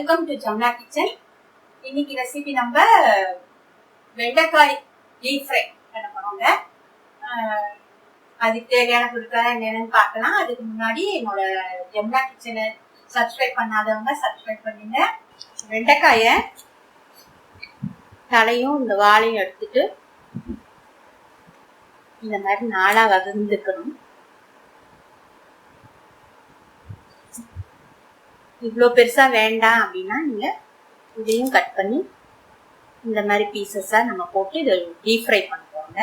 Welcome to Jamuna kitchen. இன்னைக்கு recipe நம்ம வெண்டைக்காய் டீப் ஃப்ரை பண்ண போறோங்க. அதுக்கு தேவையான பொருட்கள் என்னென்னு பார்க்கலாம். அதுக்கு முன்னாடி என்னோட ஜமுனா கிச்சனை சப்ஸ்கிரைப் பண்ணாதவங்க சப்ஸ்கிரைப் பண்ணுங்க. வெண்டைக்காயை தலையும் இந்த வாழையும் எடுத்துட்டு இந்த மாதிரி நாளா வகுந்துக்கணும். இவ்வளோ பெருசா வேண்டாம் அப்படின்னா நீங்க இதையும் கட் பண்ணி இந்த மாதிரி பீசஸா நம்ம போட்டு இதை டீப் ஃப்ரை பண்ணுவோங்க.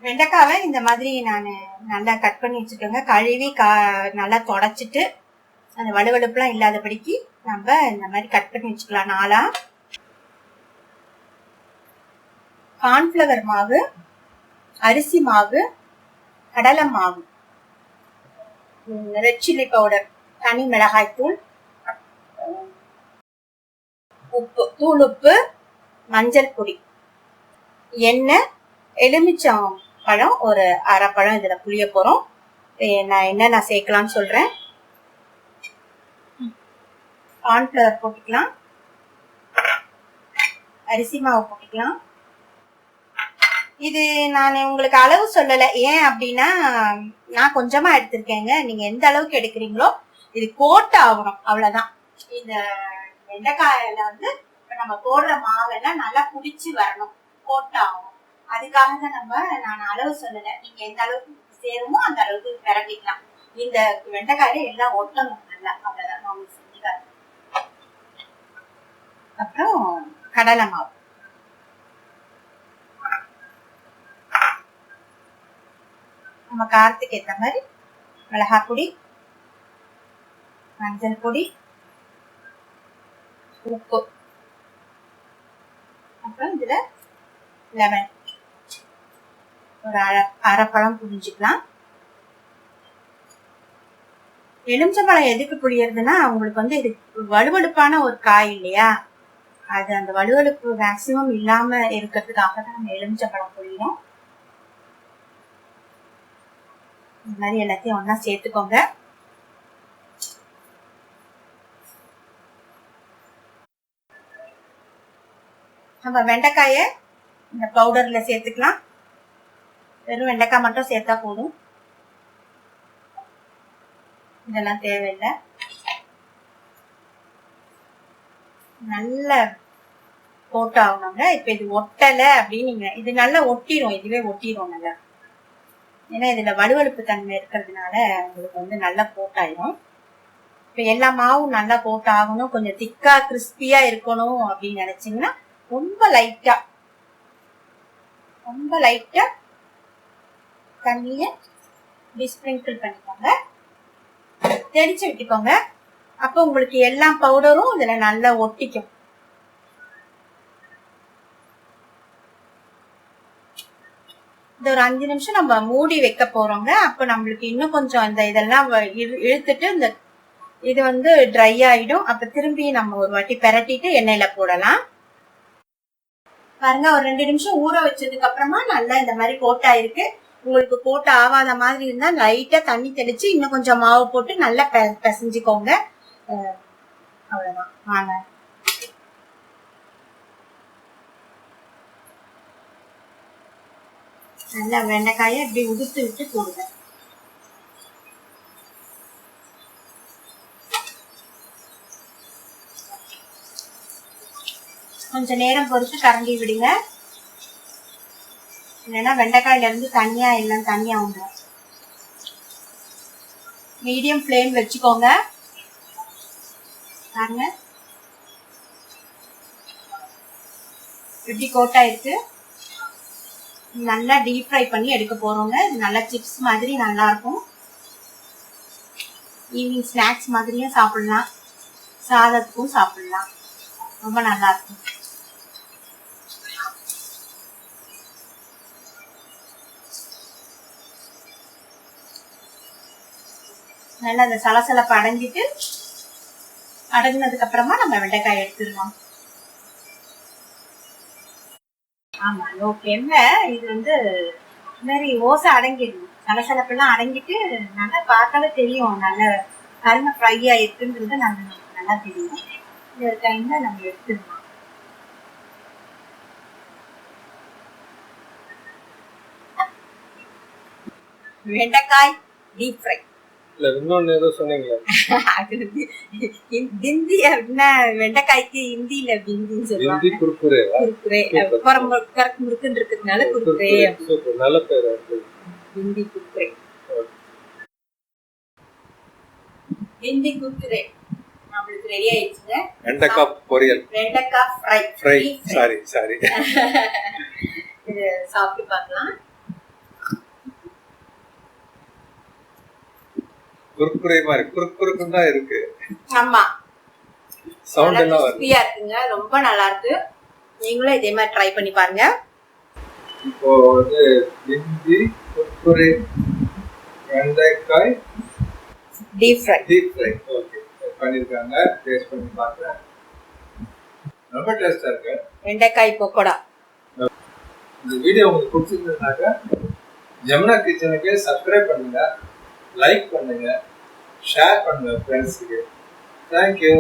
வெண்டைக்காவை இந்த மாதிரி நான் நல்லா கட் பண்ணி வச்சுட்டேங்க. கழுவி நல்லா தொடச்சிட்டு அந்த வலுவலுப்புலாம் இல்லாதபடிக்கு நம்ம இந்த மாதிரி கட் பண்ணி வச்சுக்கலாம். நாளா கார்ன்ஃப்ளவர் மாவு, அரிசி மாவு, கடலை மாவு, ரெட் சில்லி பவுடர், தனி மிளகாய் தூள், உப்பு, தூள் உப்பு, மஞ்சள் பொடி, எண்ணெய், எலுமிச்சம் பழம் ஒரு அரை பழம் இதுல புளிய போறோம். நான் சேர்க்கலாம்னு சொல்றேன். கார்ன்ஃப்ளவர் போட்டுக்கலாம், அரிசி மாவு போட்டுக்கலாம். இது நான் உங்களுக்கு அளவு சொல்லல. ஏன் அப்படின்னா நான் கொஞ்சமா எடுத்திருக்கேங்க. நீங்க எந்த அளவுக்கு எடுக்கிறீங்களோ இது கோட் ஆகணும், அவ்வளவுதான். இந்த வெண்டைக்காயில வந்து இப்ப நம்ம போடுற மாவெல்லாம் நல்லா குடிச்சு வரணும், கோட் ஆகணும். அதுக்காக தான் நான் அளவு சொல்லல. நீங்க எந்த அளவுக்கு சேருமோ அந்த அளவுக்கு விரட்டிக்கலாம். இந்த வெண்டைக்காயில எல்லாம் ஒட்டணும் நல்லா, அவ்வளவுதான். நான் உங்களுக்கு செஞ்சுக்காரு. அப்புறம் கடலை மாவு, நம்ம காரத்துக்கு ஏற்ற மாதிரி மிளகாய் பொடி, மஞ்சள் பொடி, உப்பு, அப்புறம் இதுல லெமன் ஒரு அரை பழம் புழிஞ்சுக்கலாம். எலுமிச்சம்பழம் எதுக்கு புளியறதுன்னா உங்களுக்கு வந்து இது வலுவலுப்பான ஒரு காய் இல்லையா, அது அந்த வலுவலுப்பு மேக்சிமம் இல்லாம இருக்கிறதுக்காக தான் நம்ம எலுமிச்சம்பழம் புளியும். இந்த மாதிரி எல்லாத்தையும் ஒன்னா சேர்த்துக்கோங்க. நம்ம வெண்டைக்காய இந்த பவுடர்ல சேர்த்துக்கலாம். வெறும் வெண்டைக்காய் மட்டும் சேர்த்தா போதும், இதெல்லாம் தேவையில்லை. நல்ல போட்டு ஆகணுங்க. இப்ப இது ஒட்டலை அப்படின்னு நீங்க இது நல்லா ஒட்டிரும், இதுவே ஒட்டிரும் நல்லா. ஏன்னா இதுல வலுவலுப்பு தன்மை இருக்கிறதுனால உங்களுக்கு வந்து நல்லா போட்டாயிரும். இப்ப எல்லா மாவும் நல்லா போட்டு ஆகணும், கொஞ்சம் திக்கா கிறிஸ்பியா இருக்கணும் அப்படின்னு நினைச்சீங்கன்னா ரொம்ப லைட்டா தண்ணிய ஸ்ப்ரிங்கிள் பண்ணிக்கோங்க, தெளிச்சு விட்டுக்கோங்க. அப்ப உங்களுக்கு எல்லா பவுடரும் இதுல நல்லா ஒட்டிக்கும். இந்த ஒரு 5 நிமிஷம் நம்ம மூடி வைக்க போறோங்க. அப்ப நம்மளுக்கு இன்னும் கொஞ்சம் இந்த இதெல்லாம் இழுத்துட்டு இந்த இது வந்து ட்ரை ஆயிடும். அப்ப திரும்பி நம்ம ஒரு வாட்டி பெரட்டிட்டு எண்ணெயில போடலாம். பாருங்க, ஒரு 2 நிமிஷம் ஊற வச்சதுக்கு அப்புறமா நல்லா இந்த மாதிரி கோட்டா இருக்கு. உங்களுக்கு கோட்டை ஆகாத மாதிரி இருந்தா லைட்டா தண்ணி தெளிச்சு இன்னும் கொஞ்சம் மாவு போட்டு நல்லா பிசைஞ்சுக்கோங்க. அவ்வளவுதான். வாங்க, நல்லா வெண்டைக்காயை இப்படி உதுத்து விட்டு போடுங்க. கொஞ்சம் நேரம் பொறுத்து கரண்டி விடுங்க, இல்லைன்னா வெண்டைக்காயில இருந்து தனியா எல்லாம் தனியா உண்டு. மீடியம் ஃப்ளேம் வச்சுக்கோங்க. பாருங்க இப்படி கோட்டா இருக்கு. நல்லா டீப் ஃப்ரை பண்ணி எடுக்க போறோங்க. இது நல்லா சிப்ஸ் மாதிரி நல்லா இருக்கும். ஈவினிங் ஸ்நாக்ஸ் மாதிரியும் சாப்பிடலாம், சாதத்துக்கும் சாப்பிடலாம், ரொம்ப நல்லா இருக்கும். நல்லா அந்த சலசலப்பு அடங்கினதுக்கு அப்புறமா நம்ம வெண்டைக்காய் எடுத்துடலாம். ஆமா, லோ ஃப்ளேம்ல இது வந்து மாதிரி ஓசை அடங்கிடணும், சலசலப்பெல்லாம் அடங்கிட்டு நல்லா பார்த்தாலே தெரியும், நல்ல கருமை ஃப்ரை ஆயிருக்குன்றது நல்லா தெரியும். இந்த டைம்ல நம்ம எடுத்துடலாம். வெண்டைக்காய் டீப் ஃப்ரை. இல்ல இன்னொன்னு ஏதோ சொன்னீங்களா? அது பிந்தி அப்படின்னா வெண்டைக்காய்க்கு ஹிந்தியில பிந்தின்னு சொல்லுவாங்க. பிந்தி குர்குரே. குர்குரே கரெக்ட் முறுக்குன்னு இருக்கிறதுனால குர்குரே. நல்ல பேர் பிந்தி குர்குரே. பிந்தி குர்குரே நம்மளுக்கு ரெடி ஆயிடுச்சுங்க. வெண்டைக்காய் பொரியல், வெண்டைக்காய் ஃப்ரை. சாரி இது சாப்பிட்டு பார்க்கலாம். குர்குரே மாதிரி குர்குருக்கு தான் இருக்கு. ஆமா, சவுண்ட் எல்லாம் கிறிஸ்பியா இருக்குங்க, ரொம்ப நல்லா இருக்கு. நீங்களும் இதே மாதிரி ட்ரை பண்ணி பாருங்க. இப்போ வந்து பிந்தி குர்குரே வெண்டைக்காய் டீப் ஃப்ரை. ஓகே பண்ணிருக்காங்க. டேஸ்ட் பண்ணி பார்த்தேன், ரொம்ப டேஸ்டா இருக்கு. வெண்டைக்காய் பக்கோடா. இந்த வீடியோ உங்களுக்கு பிடிச்சிருந்ததுனாக்க ஜமுனா கிச்சனுக்கு சப்ஸ்கிரைப் பண்ணுங்க, லைக் பண்ணுங்க, ஷேர் பண்ணுங்க ஃப்ரெண்ட்ஸுக்கு. தேங்க்யூ.